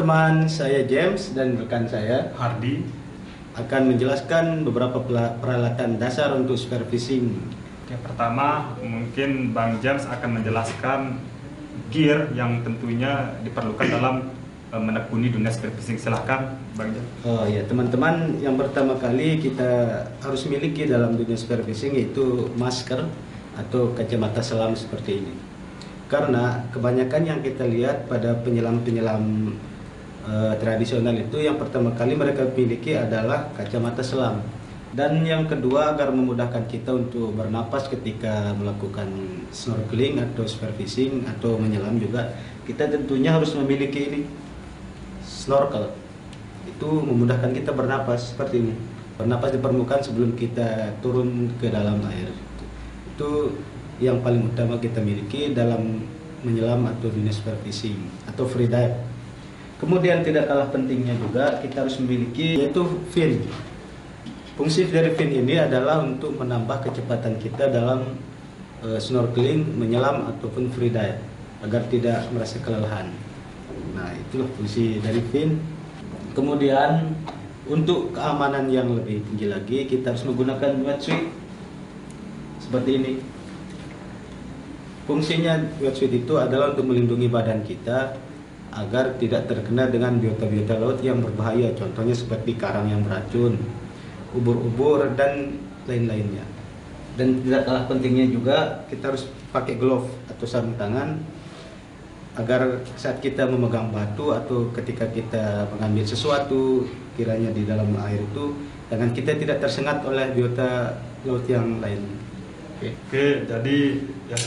teman-teman, saya James dan rekan saya Hardy akan menjelaskan beberapa peralatan dasar untuk spare fishing. Oke, pertama mungkin Bang James akan menjelaskan gear yang tentunya diperlukan dalam menekuni dunia spare fishing. Silahkan Bang James. Oh ya teman-teman, yang pertama kali kita harus miliki dalam dunia spare fishing yaitu masker atau kacamata selam seperti ini. Karena kebanyakan yang kita lihat pada penyelam-penyelam tradisional itu yang pertama kali mereka miliki adalah kacamata selam. Dan yang kedua, agar memudahkan kita untuk bernapas ketika melakukan snorkeling atau spare fishing atau menyelam juga, kita tentunya harus memiliki ini, snorkel. Itu memudahkan kita bernapas seperti ini. Bernapas di permukaan sebelum kita turun ke dalam air. Itu yang paling utama kita miliki dalam menyelam atau dunia spare fishing atau free dive. Kemudian tidak kalah pentingnya juga kita harus memiliki yaitu fin. Fungsi dari fin ini adalah untuk menambah kecepatan kita dalam snorkeling, menyelam ataupun free dive agar tidak merasa kelelahan. Nah, itulah fungsi dari fin. Kemudian untuk keamanan yang lebih tinggi lagi kita harus menggunakan wetsuit seperti ini. Fungsinya wetsuit itu adalah untuk melindungi badan kita agar tidak terkena dengan biota-biota laut yang berbahaya, contohnya seperti karang yang beracun, ubur-ubur dan lain-lainnya. Dan tidak kalah pentingnya juga kita harus pakai glove atau sarung tangan agar saat kita memegang batu atau ketika kita mengambil sesuatu kiranya di dalam air itu tangan kita tidak tersengat oleh biota laut yang lain. Oke, jadi yang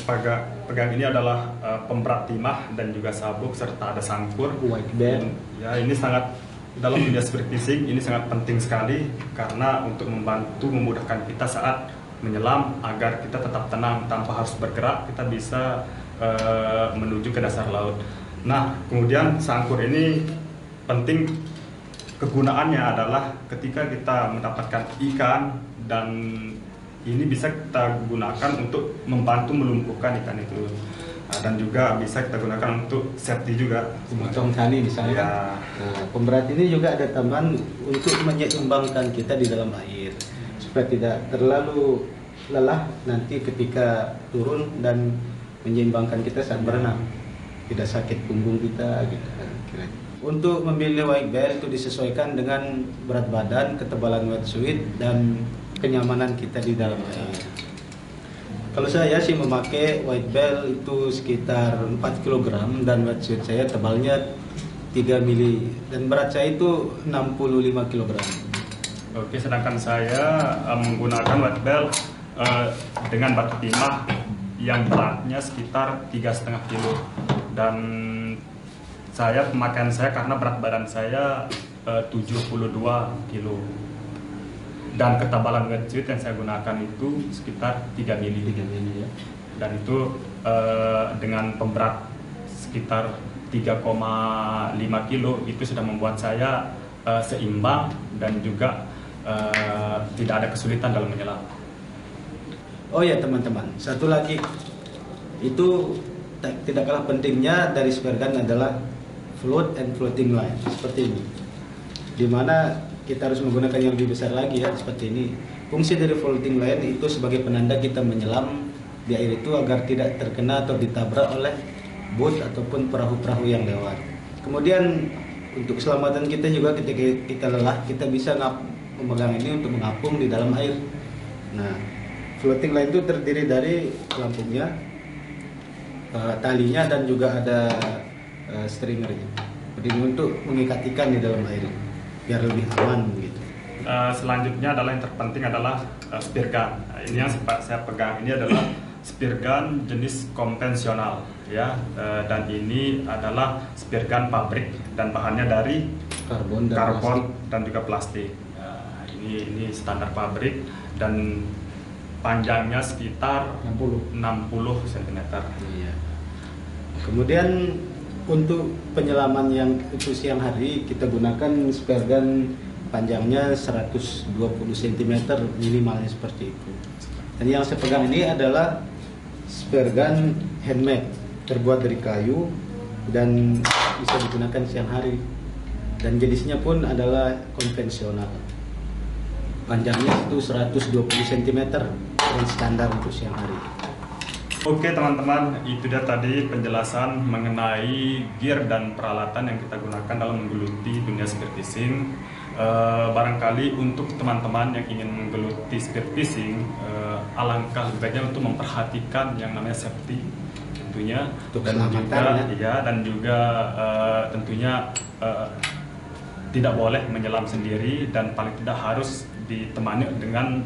pegang ini adalah pemberat timah dan juga sabuk serta ada sangkur. White bear. Ya, ini sangat dalam dunia spare fishing ini sangat penting sekali karena untuk membantu memudahkan kita saat menyelam agar kita tetap tenang tanpa harus bergerak, kita bisa menuju ke dasar laut. Nah, kemudian sangkur ini penting, kegunaannya adalah ketika kita mendapatkan ikan dan ini bisa kita gunakan untuk membantu melumpuhkan ikan itu. Nah, dan juga bisa kita gunakan untuk safety juga. Semacam tali misalnya. Ya. Nah, pemberat ini juga ada tambahan untuk menyeimbangkan kita di dalam air supaya tidak terlalu lelah nanti ketika turun dan menyeimbangkan kita saat berenang, tidak sakit punggung kita gitu. Untuk memilih white bear itu disesuaikan dengan berat badan, ketebalan wetsuit dan kenyamanan kita di dalam air. Kalau saya sih memakai white bear itu sekitar 4 kg dan wetsuit saya tebalnya 3 mili dan berat saya itu 65 kg. Oke, sedangkan saya menggunakan white bear dengan batu timah yang beratnya sekitar 3,5 kilo dan pemakaian saya karena berat badan saya 72 kilo. Dan ketebalan wetsuit yang saya gunakan itu sekitar 3 mili ya. Dan itu dengan pemberat sekitar 3,5 kilo itu sudah membuat saya seimbang dan juga tidak ada kesulitan dalam menyelam. Oh ya teman-teman, satu lagi itu tidak kalah pentingnya dari spare gun adalah float and floating line seperti ini, dimana kita harus menggunakan yang lebih besar lagi ya seperti ini. Fungsi dari floating line itu sebagai penanda kita menyelam di air itu agar tidak terkena atau ditabrak oleh boat ataupun perahu-perahu yang lewat. Kemudian untuk keselamatan kita juga ketika kita lelah kita bisa memegang ini untuk mengapung di dalam air. Nah, floating line itu terdiri dari pelampungnya, talinya dan juga ada stringernya. Jadi untuk mengikat ikan di dalam air biar lebih aman gitu. Selanjutnya adalah yang terpenting adalah spear gun. Ini yang saya pegang ini adalah spear gun jenis konvensional ya, dan ini adalah spear gun pabrik dan bahannya dari karbon dan juga plastik. Ini standar pabrik dan panjangnya sekitar 60 cm. Iya. Kemudian untuk penyelaman yang itu siang hari kita gunakan spare gun panjangnya 120 cm minimalnya seperti itu. Dan yang saya pegang ini adalah spare gun handmade, terbuat dari kayu dan bisa digunakan siang hari. dan jenisnya pun adalah konvensional. Panjangnya itu 120 cm yang standar untuk siang hari. Oke teman-teman, itu dia tadi penjelasan mengenai gear dan peralatan yang kita gunakan dalam menggeluti dunia spearfishing. Barangkali untuk teman-teman yang ingin menggeluti spearfishing, alangkah lebih baiknya untuk memperhatikan yang namanya safety tentunya, Untuk dan juga dan juga tentunya tidak boleh menyelam sendiri, dan paling tidak harus ditemani dengan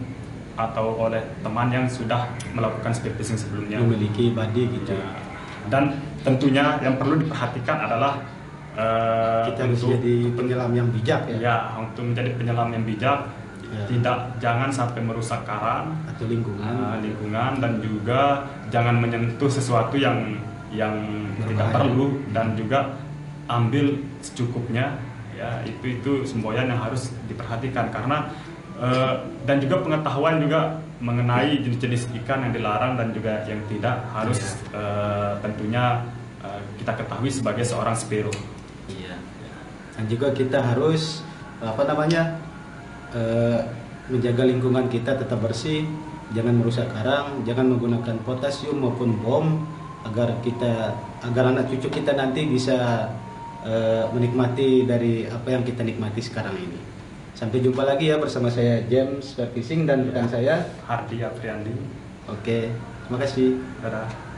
atau oleh teman yang sudah melakukan spearfishing sebelumnya, memiliki body gitu. Ya. Dan tentunya yang perlu diperhatikan adalah kita harus jadi penyelam yang bijak ya. Ya, untuk menjadi penyelam yang bijak, jangan sampai merusak karang atau lingkungan, dan juga jangan menyentuh sesuatu yang tidak perlu, dan juga ambil secukupnya. Ya, itu semboyan yang harus diperhatikan, karena dan juga pengetahuan juga mengenai jenis-jenis ikan yang dilarang dan juga yang tidak harus tentunya kita ketahui sebagai seorang spero. Iya. Dan juga kita harus menjaga lingkungan kita tetap bersih, jangan merusak karang, jangan menggunakan potasium maupun bom, agar anak cucu kita nanti bisa menikmati dari apa yang kita nikmati sekarang ini. Sampai jumpa lagi ya bersama saya James Spearfishing dan rekan saya Hardi Apriandi. Oke, terima kasih. Dadah.